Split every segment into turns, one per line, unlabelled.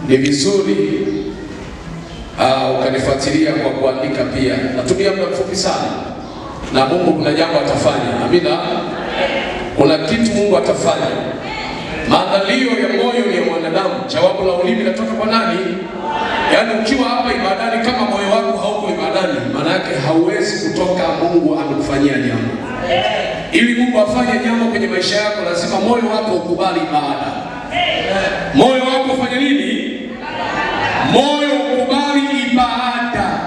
ni vizuri ukanifuatilia kwa kuandika pia. Natumia muda mfupi sana, na Mungu kuna jambo atafanya. Amina. Kuna kitu Mungu atafanya. Maandalio ya moyo ni ya mwanadamu, jawabu la ulimi linatoka kwa nani? Yaani ukiwa hapa ibadani kama moyo wako hauko ibadani, maana yake hauwezi kutoka. Mungu amekufanyia jambo. Ili Mungu afanye jambo kwenye maisha yako, lazima moyo wako ukubali ibada. Moyo wako ufanye nini? Moyo ukubali ibada.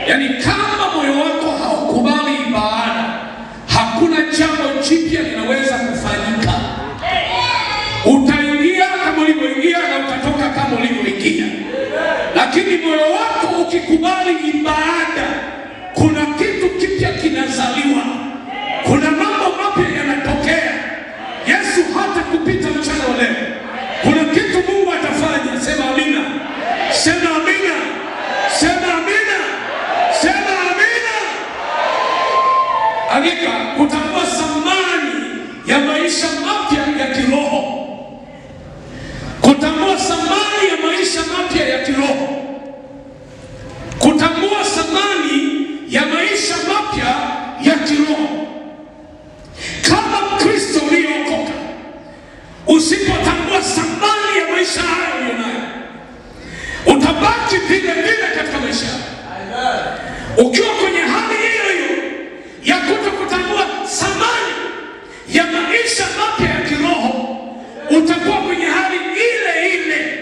Yaani kama moyo wako haukubali ibada, hakuna jambo jipya linaweza kufanyika. Utaingia kama ulivyoingia na utatoka kama ulivyoingia. Lakini moyo wako ukikubali ibada, kuna kitu kipya kinazaliwa. Kuna mambo mapya yanatokea. Yesu hata kupita mchana wa leo, kuna kitu Mungu atafanya. Sema amina. Sema amina. Sema amina. Sema amina. Andika, kutambua thamani ya maisha mapya ya kiroho. Kutambua thamani ya maisha mapya ya kiroho. Kutambua thamani ya maisha mapya ya kiroho. Kama Kristo uliokoka, usipotambua thamani ya maisha hayo ulionayo, utabaki vile vile katika maisha. Ukiwa kwenye hali hiyo hiyo ya kutokutambua thamani ya maisha mapya ya kiroho, utakuwa kwenye hali ile ile.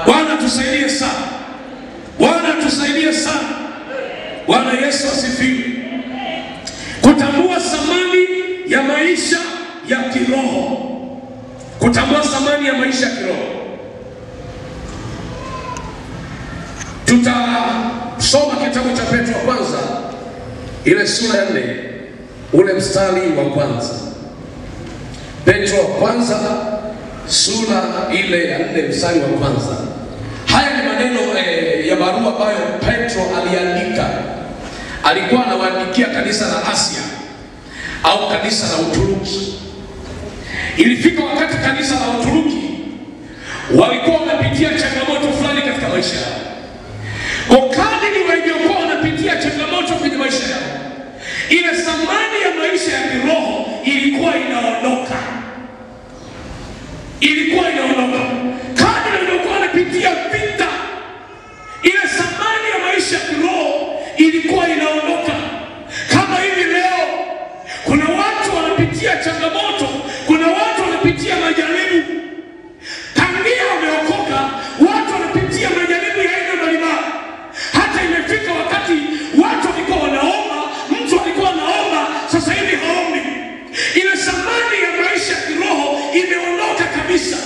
Bwana tusaidie sana. Bwana tusaidie sana. Bwana Yesu asifiwe. Kutambua thamani ya maisha ya kiroho. Kutambua thamani ya maisha ya kiroho. Tutasoma kitabu cha Petro wa kwanza, ile sura ya 4, ule mstari wa kwanza. Petro wa kwanza sura ile ya 4 mstari wa kwanza. Haya ni maneno ya barua ambayo Petro aliandika. Alikuwa anawaandikia kanisa la Asia au kanisa la Uturuki. Ilifika wakati kanisa la Uturuki walikuwa wanapitia changamoto fulani katika maisha yao. Kwa kadri walivyokuwa wanapitia changamoto kwenye maisha yao, ile thamani ya maisha ya kiroho ilikuwa inaondoka. Ilikuwa inaondoka. Kadri walivyokuwa wanapitia vita, ile thamani ya maisha ya kiroho ilikuwa inaondoka. Kama hivi leo kuna watu wanapitia changamoto, kuna watu wanapitia majaribu. Tangia wameokoka, watu wanapitia majaribu ya aina mbalimbali. Hata imefika wakati watu walikuwa wanaomba, mtu alikuwa anaomba, sasa hivi haombi. Ile thamani ya maisha ya kiroho imeondoka kabisa.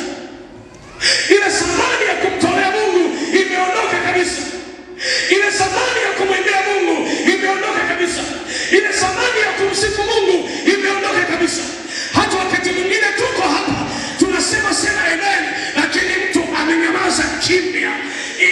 Ile thamani ya kumtolea Mungu imeondoka kabisa. Ile thamani ya kumwendea Mungu imeondoka kabisa. Ile thamani ya kumsifu Mungu imeondoka kabisa. Hata wakati mwingine tuko hapa tunasema sema amen, lakini mtu amenyamaza kimya.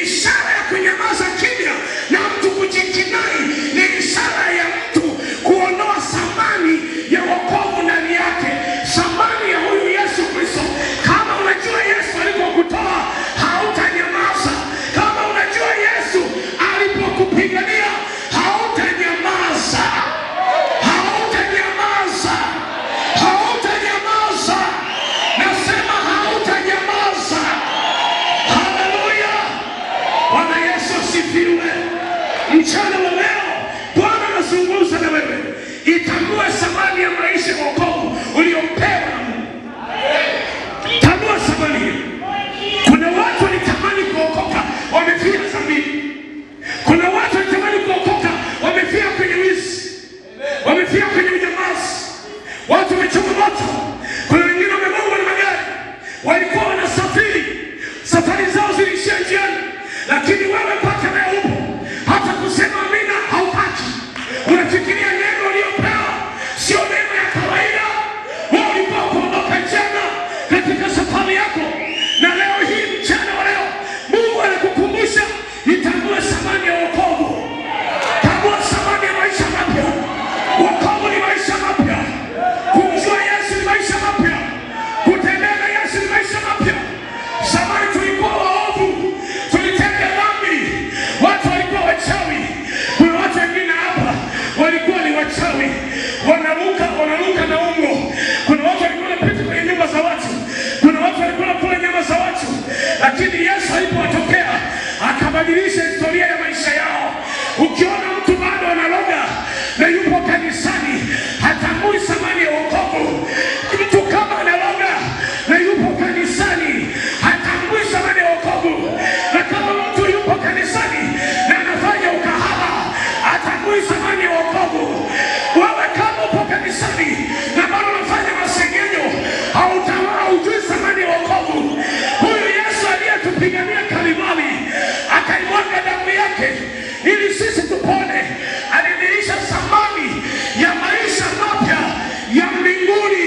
Ishara ya kunyamaza kimya na mtu kujikinai ni ishara ya mtu kuondoa thamani ya wokovu ndani yake, thamani ya huyu Yesu Kristo. Kama unajua Yesu alipokutoa, hautanyamaza. Kama unajua Yesu alipokupigania, hautanyamaza. Hautanyamaza. Hautanyamaza. Nasema hautanyamaza. Haleluya. Bwana Yesu asifiwe. Mchana wa leo Bwana anazungumza na wewe. Itambue thamani ya maisha ya wokovu uliopewa na Mungu. Tambua thamani hiyo. Kuna watu walitamani kuokoka, wamefia dhambini. Kuna watu walitamani kuokoka, wamefia kwenye wizi, wamefia kwenye ujambazi. Watu wamechoma moto. Kuna wengine wamegongwa na magari. Walikuwa wanasafiri, safari zao ziliishia njiani, lakini wewe mpaka leo upo. Hata kusema amina haupati. Unafikiria neno uliopewa sio neno ya kawaida. Wewe ulikuwa kuondoka jana katika safari yako, na leo hii mchana wa leo Mungu anakukumbusha, itambue thamani ya wokovu. Tambua thamani ya maisha mapya. Wokovu ni maisha mapya. Kumjua Yesu ni maisha mapya. Kutembea na Yesu ni maisha mapya. Zamani tulikuwa wanaruka na ungo. Kuna watu walikuwa wanapita kwenye nyumba za watu. Kuna watu walikuwa wanakula nyama za watu. Lakini Yesu alipowatokea akabadilisha historia ya maisha yao. Ukiona mtu bado analoga na yupo kanisani, hatambui thamani ya wokovu. Mtu kama analoga na yupo kanisani, hatambui thamani ya wokovu. Na kama mtu yupo kanisani na anafanya ukahaba, hatambui thamani ya wokovu. Wewe kama upo kanisani na bado unafanya masengenyo, haujui thamani ya wokovu. Huyu Yesu aliyetupigania Kalvari, akaimwaga damu yake ili sisi tupone, alidhihirisha thamani ya maisha mapya ya mbinguni,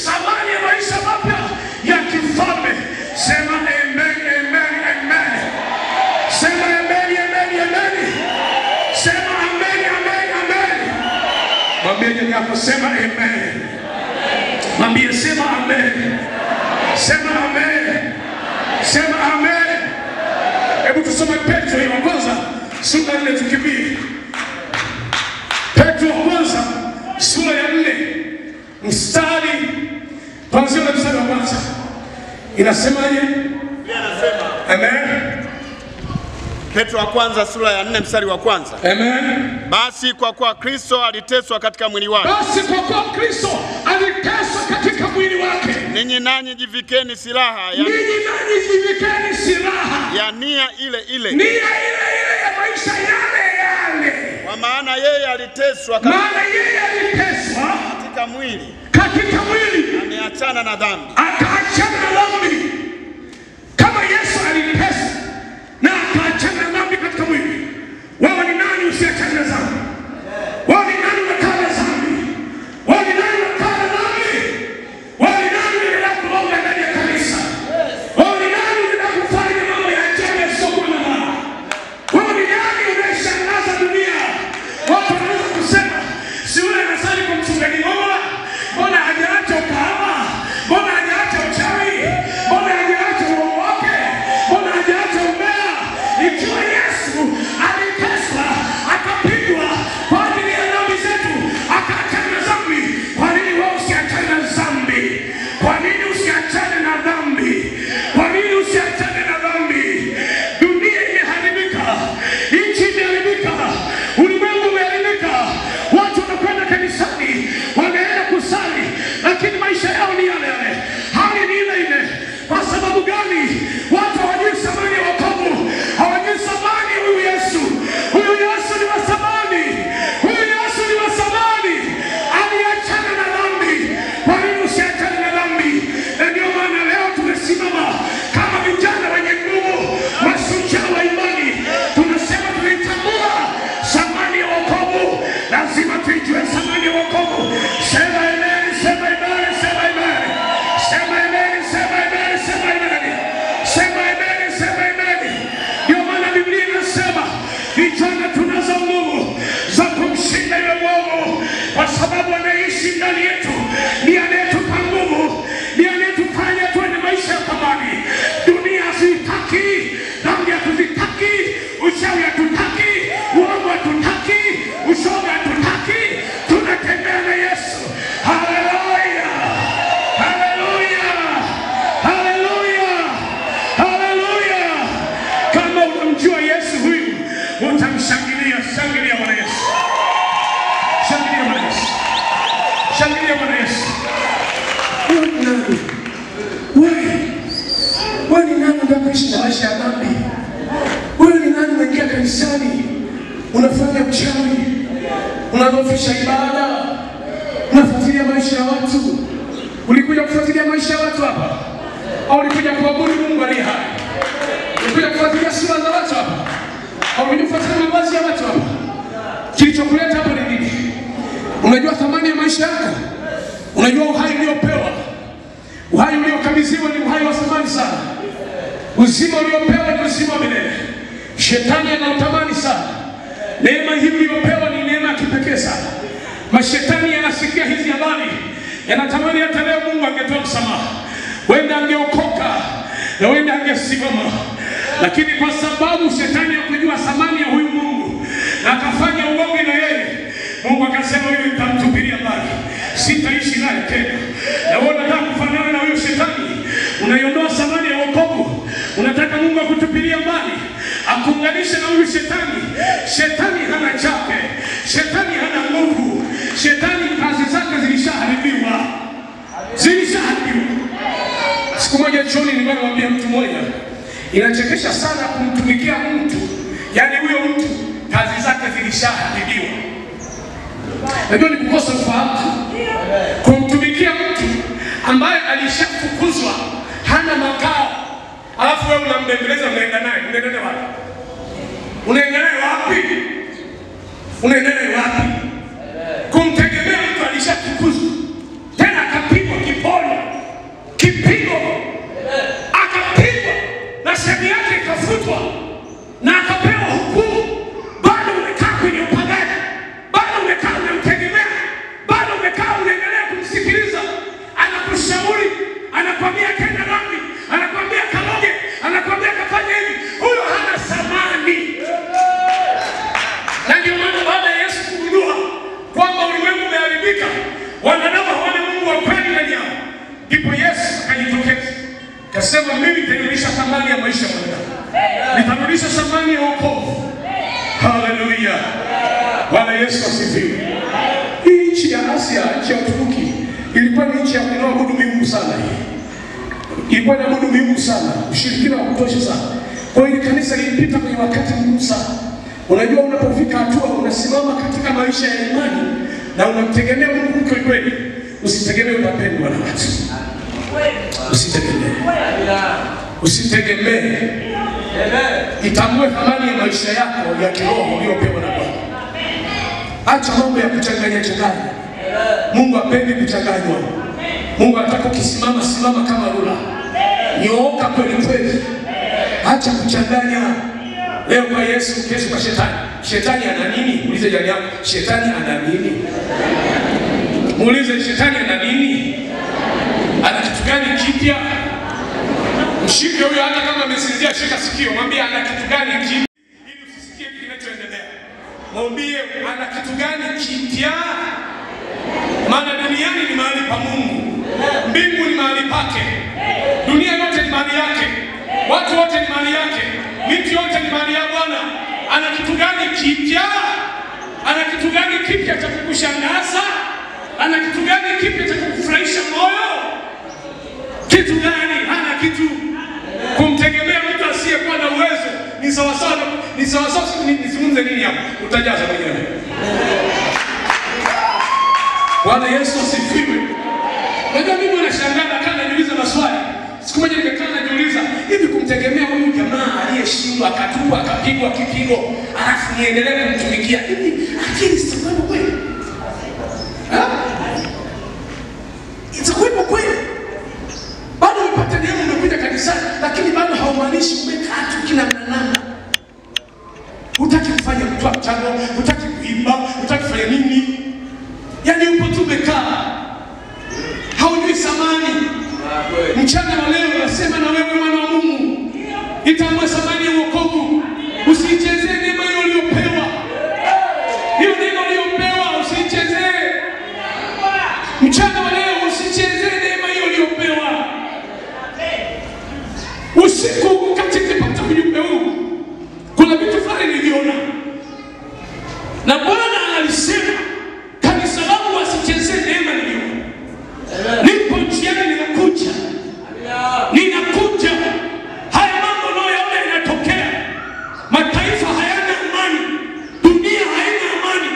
thamani ya maisha mapya ya kifalme. Sema amen, amen, amen. Sema amen, amen, amen. Sema amen, amen, amen. Mwambie jirani yako sema amen. Mwambie sema amen. Sema amen. Sema amen. Hebu tusome Petro ya kwanza sura ya 4 tukimbie. Petro ya kwanza sura ya 4 mstari kuanzia mstari wa kwanza. Inasemaje?
Inasema
amen.
Petro wa kwanza sura ya 4 mstari wa kwanza.
Amen.
Basi kwa kuwa Kristo aliteswa katika mwili wake.
Basi kwa kuwa Kristo aliteswa katika mwili wake.
Ninyi nanyi jivikeni silaha ya nia ile ile.
Nia ile ile ya maisha yale.
Kwa maana yeye aliteswa katika mwili. Ameachana na dhambi.
Akaachana na dhambi. Kama Yesu aliteswa na akaachana na dhambi katika mwili, wewe ni nani usiachane na dhambi? Wewe ni nani unakana dhambi? Wewe ni nani unakana dhambi? Wewe ni nani unaenda kuomba ndani ya kanisa? Wewe ni nani unaenda kufanya mambo ya ajabu yasiyokuwa na maana? Wewe ni nani unayeshangaza dunia? Watu wanaweza kusema, si yule anasali kwa mchungaji Mola, mbona hajaacha ukahaba? Mbona hajaacha uchawi? Mbona hajaacha uongo wake? Mbona hajaacha umbea? Ikiwa Yesu aliteswa, akapigwa kwa ajili ya dhambi zetu, akaachana na dhambi, kwa nini wewe usiachane na dhambi? Kwa nini usiachane na dhambi? Kwa nini usiachane na dhambi? Dunia imeharibika, nchi imeharibika, ulimwengu umeharibika. Watu wanakwenda kanisani, wanaenda kusali, lakini maisha yao ni yale yale, hali ni ile ile. Kwa sababu gani? Watu hawajui thamani ya wokovu, hawajui thamani ya huyu Yesu. Huyu Yesu ni wa thamani, huyu Yesu ni wa thamani, aliachana na dhambi. Kwa nini usiachane na dhambi? Na ndio maana leo tumesimama kama vijana wenye nguvu, mashujaa wa imani, tunasema tunaitambua thamani ya wokovu. Lazima tuijue thamani ya wokovu. Sema amen, sema amen, sema amen. Sema amen, sema amen, sema amen. Sema amen, sema amen. Ndio maana Biblia inasema vijana tunazo nguvu za kumshinda yule mwovu, kwa sababu anaishi ndani yetu. Ndiye anayetupa nguvu, ndiye anayetufanya tuwe na maisha ya thamani. Dunia hazitaki, dhambi hatuzitaki, uchawi hatutaki, uongo hatutaki, ushoga hatutaki. Tunatembea na Yesu. Haleluya, haleluya, haleluya, haleluya. Kama unamjua Yesu huyu, utamshangilia. Shangilia Bwana Yesu, shangilia Bwana Yesu, shangilia Bwana Yesu. Wewe ni nani unataka kuishi na maisha ya dhambi? Wewe ni nani unaingia kanisani, unafanya uchawi, unadhoofisha ibada, unafuatilia maisha ya watu? Ulikuja kufuatilia maisha ya watu hapa? Au ulikuja kuabudu Mungu aliye hai? Ulikuja kufuatilia sura za watu hapa? Au ulikuja kufuatilia mavazi ya watu hapa? Kilichokuleta hapa ni nini? Unajua thamani ya maisha yako? Unajua uhai uliopewa? Uhai uliokabidhiwa ni uhai wa thamani sana. Uzima uliopewa ni uzima milele. Shetani anautamani sana. Neema hii uliopewa ni neema ya kipekee sana. Mashetani yanasikia hizi habari, yanatamani hata leo Mungu angetoa msamaha. Wenda angeokoka na wenda angesimama. Lakini kwa sababu shetani hakujua thamani ya huyu Mungu na akafanya uongo na yeye, Mungu akasema huyu nitamtupilia mbali. nilikuwa namwambia mtu mmoja, inachekesha sana kumtumikia mtu, yani huyo mtu kazi zake zilishaharibiwa. Najua ni kukosa ufahamu. Kumtumikia mtu ambaye alishafukuzwa, hana makao, alafu wewe unambembeleza, unaenda naye, unaenda wapi? Unaenda naye wapi? Unaenda naye wapi? Kumtegemea mtu alishafukuzwa, tena akapigwa kipigo, akapigwa na sheria yake ikafutwa na akapewa hukumu, bado umekaa kwenye upagaji, bado umekaa unamtegemea, bado umekaa unaendelea kumsikiliza, anakushauri, anakwambia kenda dhambi, anakwambia kaloge, anakwambia kafanya hivi. Huyo hana thamani. Na ndio maana baada ya Yesu kugundua kwamba ulimwengu umeharibika, wanadamu hawana Mungu wa kweli ndani yao, ndipo Yesu akajitokeza akasema, mimi nitarudisha thamani ya maisha ya mwanadamu, nitarudisha thamani ya wokovu. Haleluya, Bwana Yesu asifiwe. Hii nchi ya Asia, nchi ya Uturuki, ilikuwa ni nchi ya kuabudu miungu sana. Ilikuwa inaabudu miungu sana, ushirikina wa kutosha sana. Kwa hiyo kanisa lilipita kwenye wakati mgumu sana. Unajua, unapofika hatua unasimama katika maisha ya imani na unamtegemea Mungu kwa kweli, usitegemee unapendwa na watu. Usitegemee. Itambue thamani ya maisha yako ya kiroho uliyopewa na Bwana. Acha mambo ya kuchanganya. Mungu hapendi kuchanganywa. Mungu anataka ukisimama, simama kama rula. Nyooka kweli. Acha kuchanganya. Leo kwa Yesu, kesho kwa shetani. Shetani ana nini? Muulize jirani yako, shetani ana nini? Muulize, shetani ana nini? Ana kitu gani kipya? Mshike huyo, hata kama amesinzia, shika sikio, mwambie ana kitu gani kipya ili usisikie kinachoendelea. Mwambie ana kitu gani kipya? Maana duniani ni mahali pa Mungu. Mbingu ni mahali pake. Dunia yote ni mahali yake. Watu wote ni mahali yake. Miti yote ni mahali ya Bwana. Ana kitu gani kipya? Ana kitu gani kipya cha kukushangaza? Ana kitu gani kipya cha kukufurahisha moyo? Kitu gani? Hana kitu. Kumtegemea mtu asiyekuwa na uwezo ni sawasawa. Nizungumze nini hapa? Utajaza mwenyewe. Bwana Yesu asifiwe. Unajua mimi nashangaa kana niuliza maswali. Siku moja nimekaa najiuliza, hivi kumtegemea huyu jamaa aliyeshindwa, akatupwa, akapigwa kipigo, alafu niendelee kumtumikia, hivi akili sitakuwepo kweli? Itakuwepo kweli? Bado umepata neema, umekuja kanisani, lakini bado haumaanishi umekaa tu kila namna. Hutaki kufanya mchango, hutaki kuimba, hutaki kufanya nini? Yaani upo tu umekaa. Haujui thamani. Mchana wa leo nasema na wewe mwana wa Mungu, itambue thamani ya wokovu. Usichezee neema hiyo uliyopewa. Hiyo neema uliyopewa usichezee. Mchana wa leo usichezee neema hiyo uliyopewa. Usiku katika kupata ujumbe huu, kuna vitu fulani niliona. Na Bwana alisema kanisa langu wasichezee neema niliyopewa. Nipo njiani ninakuja. Haya mambo unayoyaona yanatokea. Mataifa hayana amani. Dunia haina amani.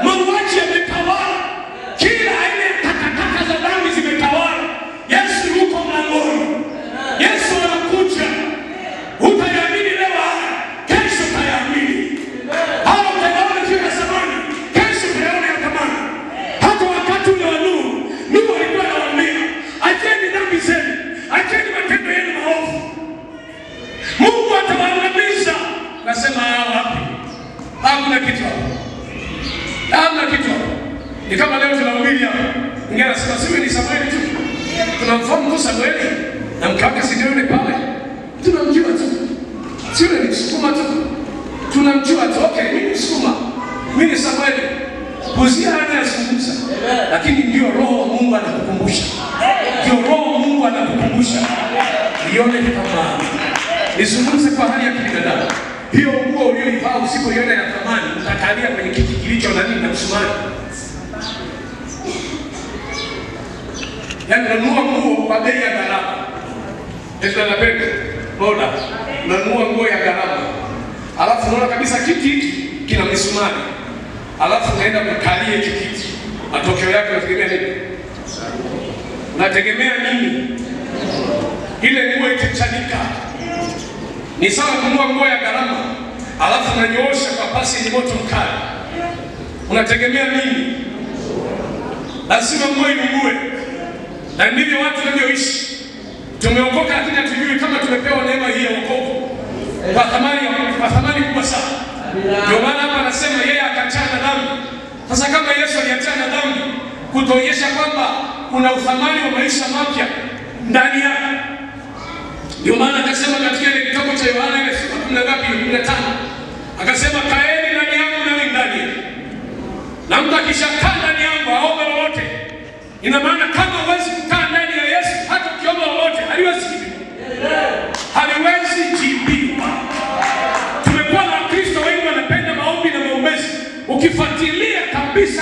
Mauaji yametawala. Kila aina ya takataka za dhambi zimetawala. Yesu yuko mlangoni. Yesu anakuja. Utayaamini leo haya, kesho utayaamini. Hao utayaona juu ya zamani, kesho utayaona ya thamani. Hata wakati ule wa Nuhu alikuwa anawaambia, acheni dhambi zenu, acheni matendo yenu maovu, Mungu atawaangamiza. Nasema wapi? Hakuna kitu hapo. Hamna kitu hapo. Ni kama leo tunahubiri hapa. Ngine nasema sisi ni Samueli tu. Tunamfahamu tu Samueli na mkaka sio yule pale. Tunamjua tu. Sio ni Msukuma tu. Tunamjua tu. Okay, mimi Msukuma. Mimi ni Samueli. Hosea anazungumza. Lakini ndio Roho wa Mungu anakukumbusha. Ndio Roho wa Mungu anakukumbusha. Ione kama nizungumze kwa hali ya kibinadamu. Hiyo nguo uliyoivaa usipoiona ya thamani, utakalia kwenye kiti kilicho na nini na msumari. Yaani unanunua nguo kwa bei ya gharama. Yesu anapenda. Bora. Unanunua nguo ya gharama. Alafu unaona kabisa kiti hiki kina misumari. Alafu unaenda kukalia kiti. Matokeo yake unategemea nini? Unategemea nini? Ile nguo itachanika. Ni sawa kununua nguo ya gharama, alafu unanyoosha kwa pasi ni moto mkali. Unategemea nini? Lazima nguo inugue. Na ndivyo watu wanavyoishi. Tumeokoka lakini hatujui kama tumepewa neema hii ya wokovu kwa thamani kubwa sana. Ndio maana hapa anasema yeye akachana dhambi. Sasa kama Yesu aliachana dhambi, kutuonyesha kwamba kuna uthamani wa maisha mapya ndani yake. Ndio maana akasema katika ile kitabu cha Yohana ile sura 15 akasema kaeni ndani yangu nami ndani yenu. Na mtu akishakaa ndani yangu aombe lolote. Ina maana kama huwezi kukaa ndani ya Yesu, hata ukiomba lolote haliwezi jibiwa. Haliwezi jibiwa. Tumekuwa na Wakristo wengi wanapenda maombi na maombezi. Ukifuatilia kabisa